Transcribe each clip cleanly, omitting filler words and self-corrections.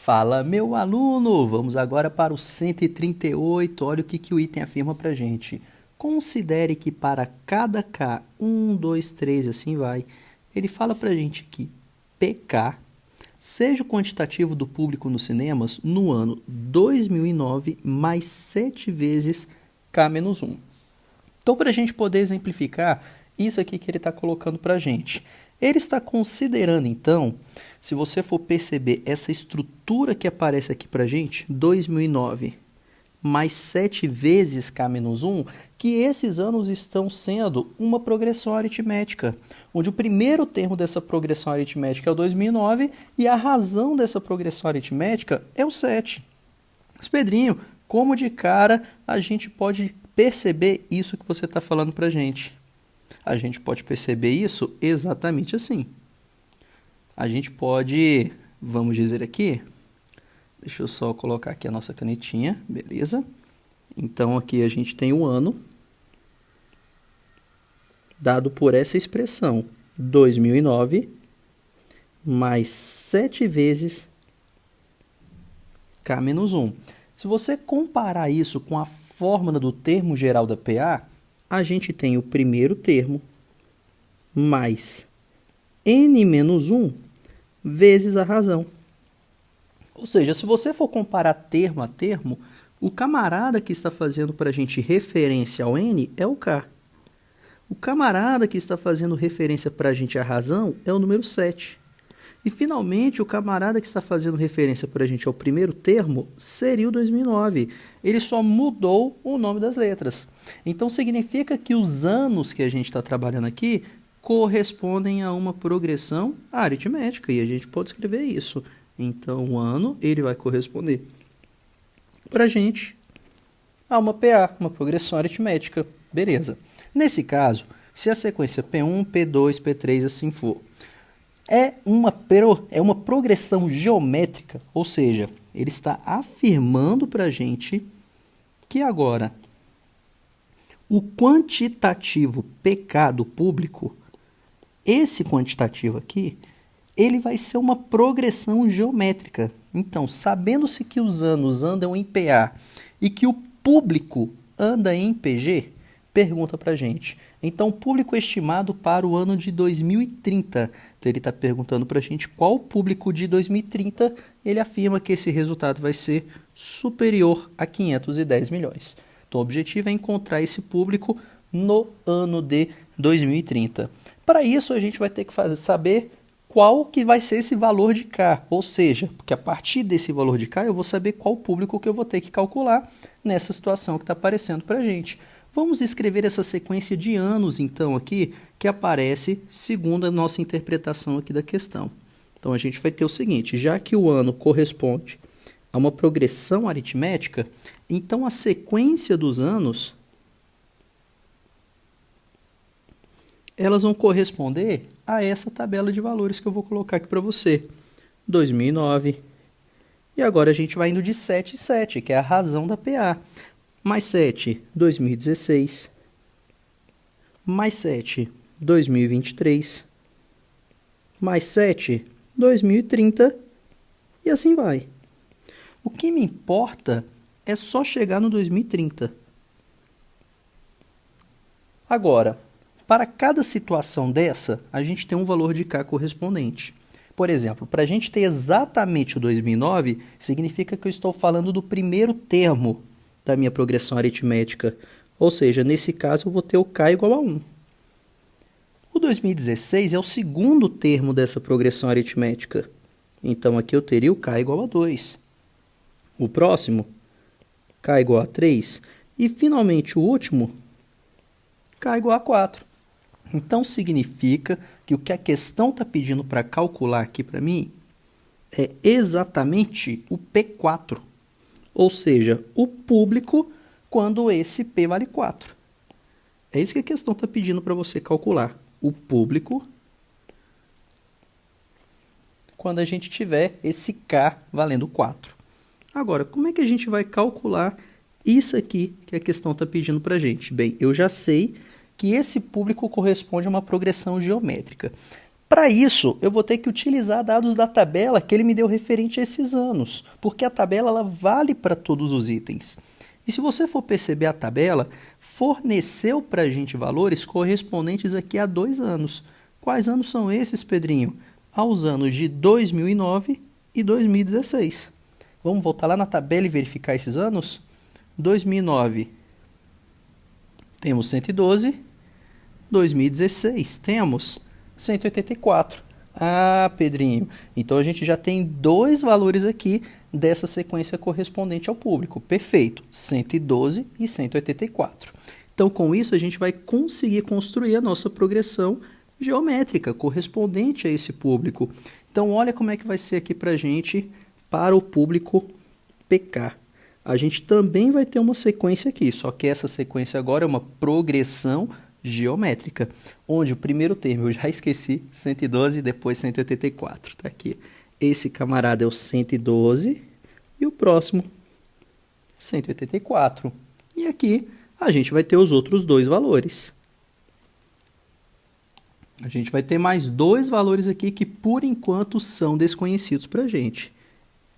Fala, meu aluno! Vamos agora para o 138. Olha o que o item afirma para a gente. Considere que para cada K, 1, 2, 3 e assim vai, ele fala para a gente que PK seja o quantitativo do público nos cinemas no ano 2009 mais 7 vezes K menos 1. Então, para a gente poder exemplificar isso aqui que ele está colocando para a gente, ele está considerando, então, se você for perceber essa estrutura que aparece aqui para a gente, 2009 mais 7 vezes K menos 1, que esses anos estão sendo uma progressão aritmética, onde o primeiro termo dessa progressão aritmética é o 2009 e a razão dessa progressão aritmética é o 7. Mas, Pedrinho, como de cara a gente pode perceber isso que você está falando para a gente? A gente pode perceber isso exatamente assim. A gente pode, vamos dizer aqui, deixa eu só colocar aqui a nossa canetinha, beleza? Então aqui a gente tem o ano, dado por essa expressão, 2009, mais 7 vezes K menos 1. Se você comparar isso com a fórmula do termo geral da PA, a gente tem o primeiro termo mais N menos 1 vezes a razão. Ou seja, se você for comparar termo a termo, o camarada que está fazendo para a gente referência ao N é o K. O camarada que está fazendo referência para a gente à razão é o número 7. E, finalmente, o camarada que está fazendo referência para a gente ao primeiro termo seria o 2009. Ele só mudou o nome das letras. Então, significa que os anos que a gente está trabalhando aqui correspondem a uma progressão aritmética. E a gente pode escrever isso. Então, o ano ele vai corresponder para a gente a uma PA, uma progressão aritmética. Beleza. Nesse caso, se a sequência P1, P2, P3 assim for, é uma progressão geométrica, ou seja, ele está afirmando para a gente que agora o quantitativo PK do público, esse quantitativo aqui, ele vai ser uma progressão geométrica. Então, sabendo-se que os anos andam em PA e que o público anda em PG, pergunta para a gente. Então, o público estimado para o ano de 2030. Então, ele está perguntando para a gente qual o público de 2030. Ele afirma que esse resultado vai ser superior a 510 milhões. Então, o objetivo é encontrar esse público no ano de 2030. Para isso, a gente vai ter que saber qual que vai ser esse valor de K. Ou seja, porque a partir desse valor de K, eu vou saber qual público que eu vou ter que calcular nessa situação que está aparecendo para a gente. Vamos escrever essa sequência de anos, então, aqui, que aparece segundo a nossa interpretação aqui da questão. Então, a gente vai ter o seguinte, já que o ano corresponde a uma progressão aritmética, então a sequência dos anos, elas vão corresponder a essa tabela de valores que eu vou colocar aqui para você. 2009, e agora a gente vai indo de 7 em 7, que é a razão da PA. Mais 7, 2016. Mais 7, 2023. Mais 7, 2030. E assim vai. O que me importa é só chegar no 2030. Agora, para cada situação dessa, a gente tem um valor de K correspondente. Por exemplo, para a gente ter exatamente o 2009, significa que eu estou falando do primeiro termo da minha progressão aritmética. Ou seja, nesse caso eu vou ter o K igual a 1. O 2016 é o segundo termo dessa progressão aritmética. Então aqui eu teria o K igual a 2. O próximo, K igual a 3. E finalmente o último, K igual a 4. Então significa que o que a questão está pedindo para calcular aqui para mim é exatamente o P4. Ou seja, o público quando esse P vale 4. É isso que a questão está pedindo para você calcular. O público quando a gente tiver esse K valendo 4. Agora, como é que a gente vai calcular isso aqui que a questão está pedindo para a gente? Bem, eu já sei que esse público corresponde a uma progressão geométrica. Para isso, eu vou ter que utilizar dados da tabela que ele me deu referente a esses anos, porque a tabela ela vale para todos os itens. E se você for perceber a tabela, forneceu para a gente valores correspondentes aqui a 2 anos. Quais anos são esses, Pedrinho? Aos anos de 2009 e 2016. Vamos voltar lá na tabela e verificar esses anos? 2009 temos 112, 2016 temos 184. Ah, Pedrinho, então a gente já tem 2 valores aqui dessa sequência correspondente ao público. Perfeito, 112 e 184. Então, com isso, a gente vai conseguir construir a nossa progressão geométrica correspondente a esse público. Então, olha como é que vai ser aqui para a gente, para o público PK. A gente também vai ter uma sequência aqui, só que essa sequência agora é uma progressão geométrica, onde o primeiro termo eu já esqueci, 112 e depois 184. Tá aqui. Esse camarada é o 112 e o próximo 184. E aqui a gente vai ter os outros 2 valores. A gente vai ter mais 2 valores aqui que por enquanto são desconhecidos para a gente,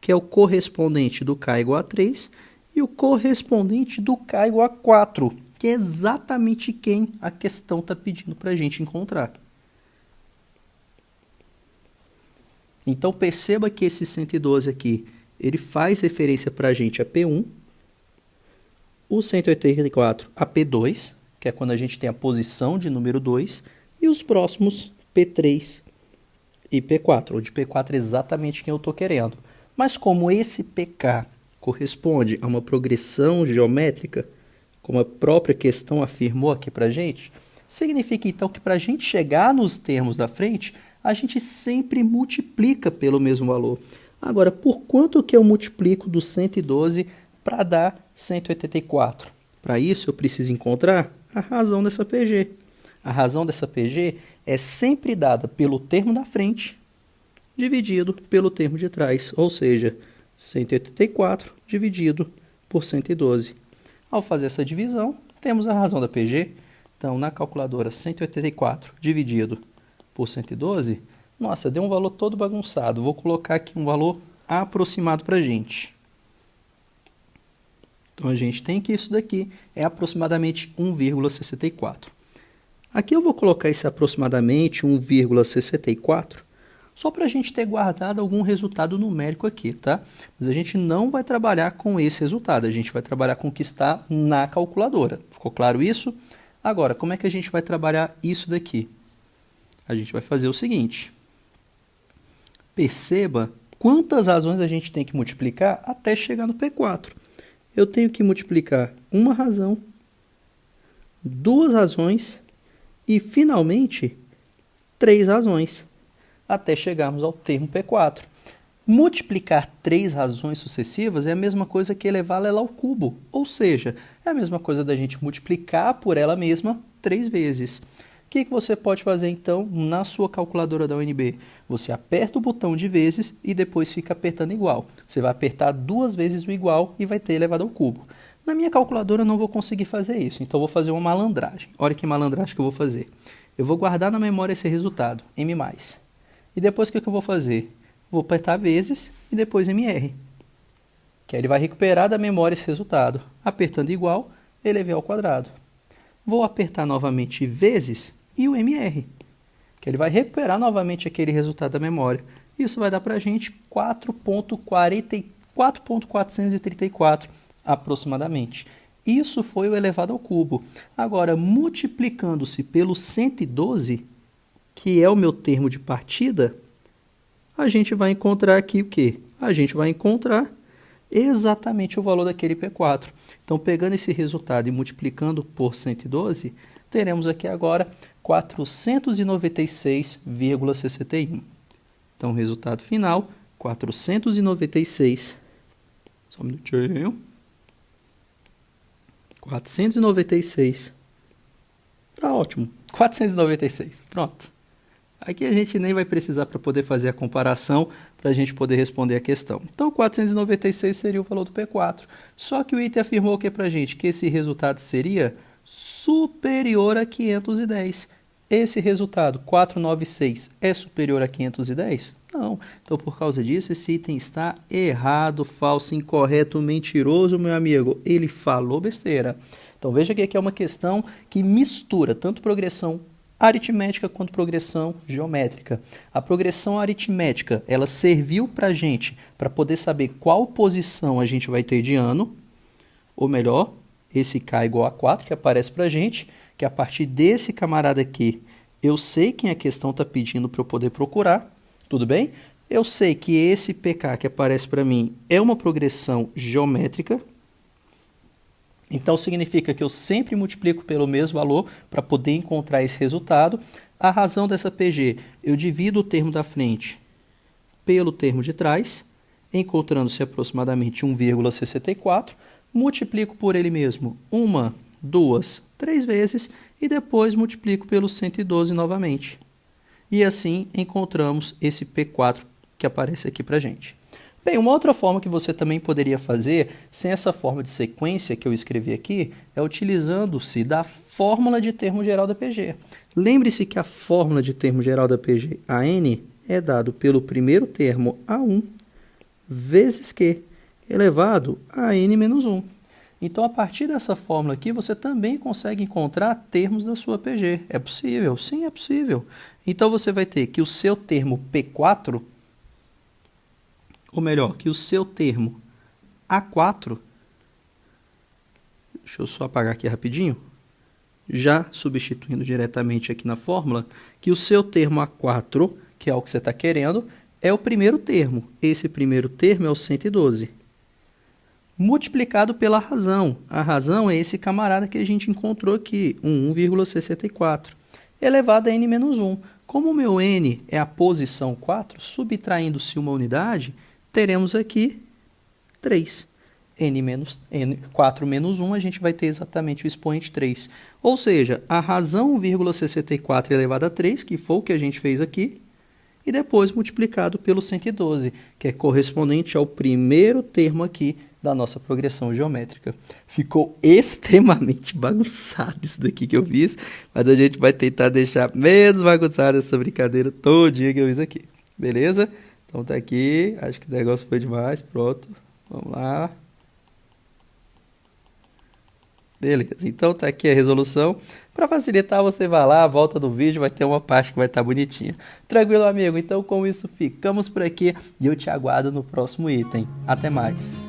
que é o correspondente do K igual a 3 e o correspondente do K igual a 4, que é exatamente quem a questão está pedindo para a gente encontrar. Então, perceba que esse 112 aqui, ele faz referência para a gente a P1, o 184 a P2, que é quando a gente tem a posição de número 2, e os próximos P3 e P4, onde P4 é exatamente quem eu estou querendo. Mas como esse PK corresponde a uma progressão geométrica, como a própria questão afirmou aqui para a gente, significa então que para a gente chegar nos termos da frente, a gente sempre multiplica pelo mesmo valor. Agora, por quanto que eu multiplico do 112 para dar 184? Para isso, eu preciso encontrar a razão dessa PG. A razão dessa PG é sempre dada pelo termo da frente dividido pelo termo de trás, ou seja, 184 dividido por 112. Ao fazer essa divisão, temos a razão da PG. Então, na calculadora, 184 dividido por 112, nossa, deu um valor todo bagunçado. Vou colocar aqui um valor aproximado para a gente. Então, a gente tem que isso daqui é aproximadamente 1,64. Aqui eu vou colocar esse aproximadamente 1,64, só para a gente ter guardado algum resultado numérico aqui, tá? Mas a gente não vai trabalhar com esse resultado, a gente vai trabalhar com o que está na calculadora. Ficou claro isso? Agora, como é que a gente vai trabalhar isso daqui? A gente vai fazer o seguinte. Perceba quantas razões a gente tem que multiplicar até chegar no P4. Eu tenho que multiplicar uma razão, 2 razões e, finalmente, 3 razões, até chegarmos ao termo P4. Multiplicar 3 razões sucessivas é a mesma coisa que elevá-la ao cubo, ou seja, é a mesma coisa da gente multiplicar por ela mesma 3 vezes. O que você pode fazer, então, na sua calculadora da UNB? Você aperta o botão de vezes e depois fica apertando igual. Você vai apertar 2 vezes o igual e vai ter elevado ao cubo. Na minha calculadora eu não vou conseguir fazer isso, então eu vou fazer uma malandragem. Olha que malandragem que eu vou fazer. Eu vou guardar na memória esse resultado, M+. E depois o que eu vou fazer? Vou apertar vezes e depois MR. Que aí ele vai recuperar da memória esse resultado. Apertando igual, elevei ao quadrado. Vou apertar novamente vezes e o MR. Que ele vai recuperar novamente aquele resultado da memória. Isso vai dar para a gente 4.434 aproximadamente. Isso foi o elevado ao cubo. Agora, multiplicando-se pelo 112, que é o meu termo de partida, a gente vai encontrar aqui o quê? A gente vai encontrar exatamente o valor daquele P4. Então, pegando esse resultado e multiplicando por 112, teremos aqui agora 496,61. Então, o resultado final, 496. Só um minutinho. 496. Tá ótimo. 496. Pronto. Aqui a gente nem vai precisar para poder fazer a comparação, para a gente poder responder a questão. Então, 496 seria o valor do P4. Só que o item afirmou o que para a gente? Que esse resultado seria superior a 510. Esse resultado, 496, é superior a 510? Não. Então, por causa disso, esse item está errado, falso, incorreto, mentiroso, meu amigo. Ele falou besteira. Então, veja que aqui é uma questão que mistura tanto progressão aritmética quanto progressão geométrica. A progressão aritmética, ela serviu para a gente, para poder saber qual posição a gente vai ter de ano, ou melhor, esse K igual a 4 que aparece para a gente, que a partir desse camarada aqui, eu sei quem a questão está pedindo para eu poder procurar, tudo bem? Eu sei que esse PK que aparece para mim é uma progressão geométrica, então significa que eu sempre multiplico pelo mesmo valor para poder encontrar esse resultado. A razão dessa PG, eu divido o termo da frente pelo termo de trás, encontrando-se aproximadamente 1,64, multiplico por ele mesmo 1, 2, 3 vezes e depois multiplico pelo 112 novamente. E assim encontramos esse P4 que aparece aqui para a gente. Bem, uma outra forma que você também poderia fazer, sem essa forma de sequência que eu escrevi aqui, é utilizando-se da fórmula de termo geral da PG. Lembre-se que a fórmula de termo geral da PG, AN, é dado pelo primeiro termo A1 vezes Q elevado a N menos 1. Então, a partir dessa fórmula aqui, você também consegue encontrar termos da sua PG. É possível? Sim, é possível. Então, você vai ter que o seu termo P4, ou melhor, que o seu termo A4, deixa eu só apagar aqui rapidinho, já substituindo diretamente aqui na fórmula, que o seu termo A4, que é o que você está querendo, é o primeiro termo. Esse primeiro termo é o 112. Multiplicado pela razão. A razão é esse camarada que a gente encontrou aqui, 1,64, elevado a n menos 1. Como o meu n é a posição 4, subtraindo-se uma unidade, teremos aqui 3. 4 menos 1, a gente vai ter exatamente o expoente 3. Ou seja, a razão 1,64 elevado a 3, que foi o que a gente fez aqui, e depois multiplicado pelo 112, que é correspondente ao primeiro termo aqui da nossa progressão geométrica. Ficou extremamente bagunçado isso daqui que eu fiz, mas a gente vai tentar deixar menos bagunçado essa brincadeira todinha que eu fiz aqui. Beleza? Então tá aqui, acho que o negócio foi demais, pronto. Vamos lá. Beleza, então tá aqui a resolução. Para facilitar, você vai lá, volta do vídeo, vai ter uma parte que vai estar bonitinha. Tranquilo, amigo? Então com isso ficamos por aqui e eu te aguardo no próximo item. Até mais!